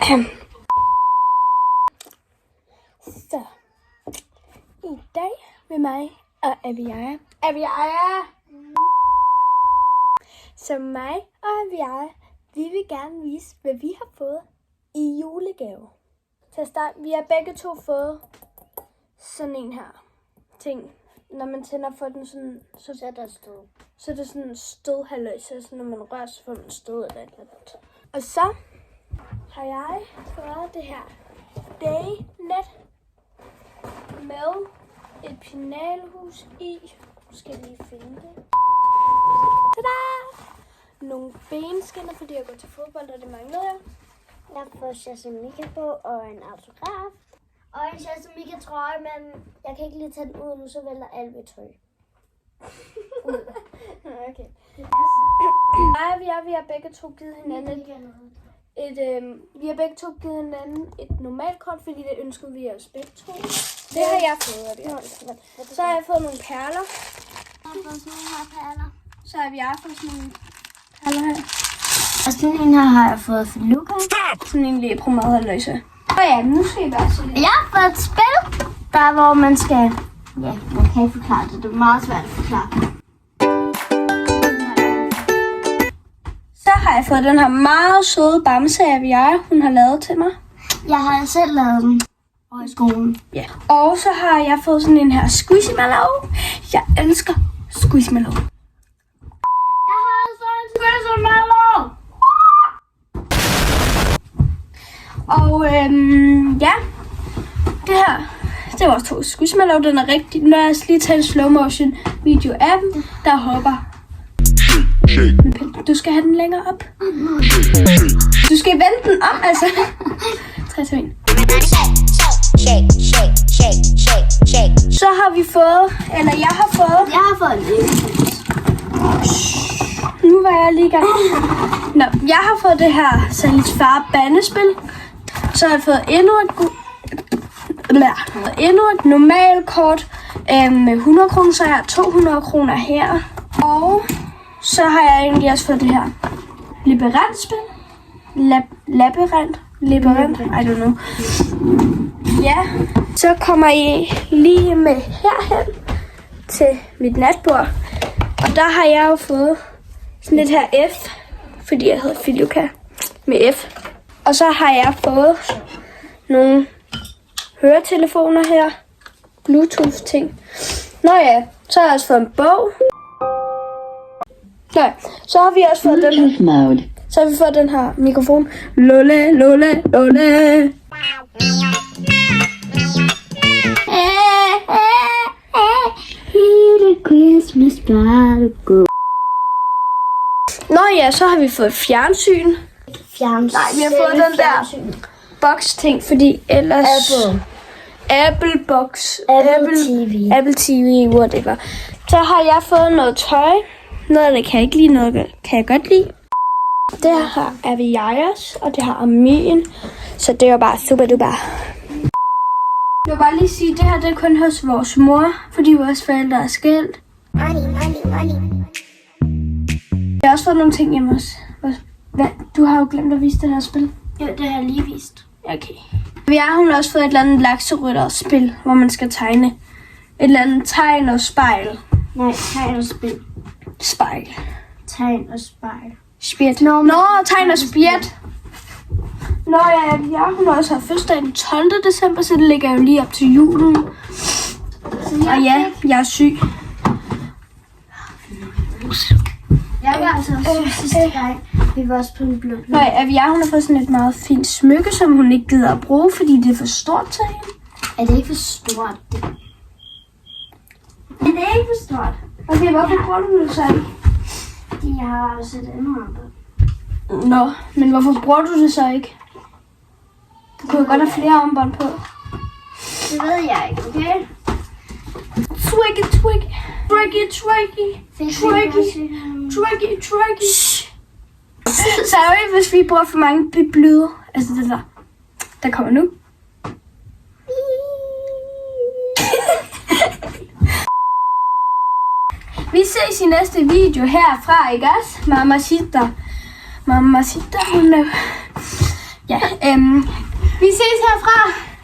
Så i dag med mig og Aviaja. Så mig og Aviaja, vi vil gerne vise, hvad vi har fået i julegave. Til at starte, vi har begge to fået sådan en her ting. Når man tænder for den sådan, så er der stød. Så er det sådan en stødhalløj, så når man rører, så får man stød eller et eller andet. Og så har jeg fået det her Daynet med et penalhus i. Nu skal jeg lige finde det. Tada! Nogle benskinner, fordi jeg går til fodbold, og det manglede jeg. Jeg har fået Shazamika på og en autograf. Og en Shazamika trøje, men jeg kan ikke lige tage den ud nu, så vælter alt ved tøj. Okay. Vi har begge to givet hinanden et normalt kort, fordi det ønskede vi os begge to. Det har jeg fået. Så har jeg fået nogle perler. Jeg har fået sådan nogle her perler. Så har vi fået sådan nogle perler her. Og sådan en her har jeg fået for Luca. Sådan en lige promoderløse. Og ja, nu skal I bare se det. Jeg har fået et spil, der hvor man skal... Ja, man kan ikke forklare det. Det er meget svært at forklare. Så har jeg fået den her meget søde bamse af hun har lavet til mig. Jeg har selv lavet den. Og i skolen. Ja. Og så har jeg fået sådan en her Squishmallow. Jeg elsker Squishmallow. Jeg har også fået en Squishmallow. Og ja, det her, det var også to Squishmallow. Den er rigtig, når jeg lige tager en slow motion video af dem, der hopper. Du skal have den længere op. Du skal vende den om, altså. 3, 2, 1. Så har vi fået, eller jeg har fået en elefant. Nu var jeg lige i gang. Nå, jeg har fået det her Salis far bandespil. Så har jeg fået endnu et normalt kort med 100 kroner, så har jeg 200 kroner her. Og så har jeg egentlig også fået det her labyrintspil. Labyrint, I don't know. Ja, så kommer I lige med herhen til mit natbord. Og der har jeg jo fået sådan et her F, fordi jeg hedder Filuka med F. Og så har jeg fået nogle høretelefoner her, Bluetooth ting. Nå ja, så har jeg også fået en bog. Nej, så har vi også fået den her. Så har vi fået den her mikrofon. Lolle, lolle, lolle. Christmas go. Nå ja, så har vi fået fjernsyn. Nej, vi har fået den der box-ting, fordi ellers... Apple Box. Apple TV, whatever. Så har jeg fået noget tøj. Noget af det kan jeg ikke lide, noget kan jeg godt lide. Det her har Aviajas, og det har Amin. Så det er bare super duper. Jeg vil bare lige sige, at det her det er kun hos vores mor, fordi vores forældre er skilt. Money. Jeg har også fået nogle ting hjemme hos. Du har jo glemt at vise det her spil. Jo, det har jeg lige vist. Okay. Hun har også fået et eller andet lakserytterspil, hvor man skal tegne. Et eller andet tegn og spejl. Nej, tegn og spil. Spejl. Tegn og spejl. Spjæt. Nå, tegn og spjæt. Nå ja, hun har også haft fødselsdag den 12. december, så det ligger jo lige op til julen. Og ja, jeg er syg. Jeg var altså syg sidste gang. Vi var også på en blå. Nå ja, hun har fået sådan et meget fint smykke, som hun ikke gider at bruge, fordi det er for stort til hende. Er det ikke for stort? Er det ikke for stort? Okay, hvorfor bruger du det så ikke? Fordi jeg har også et andet armbånd. Nå, men hvorfor bruger du det så ikke? Du kunne jo godt have flere armbånd på. Det ved jeg ikke, okay? Twiggy. Sorry, hvis vi bruger for mange biblyder. Altså det der kommer nu. Vi ses i næste video herfra, ikke også? Mamacita, hun er... Ja, vi ses herfra.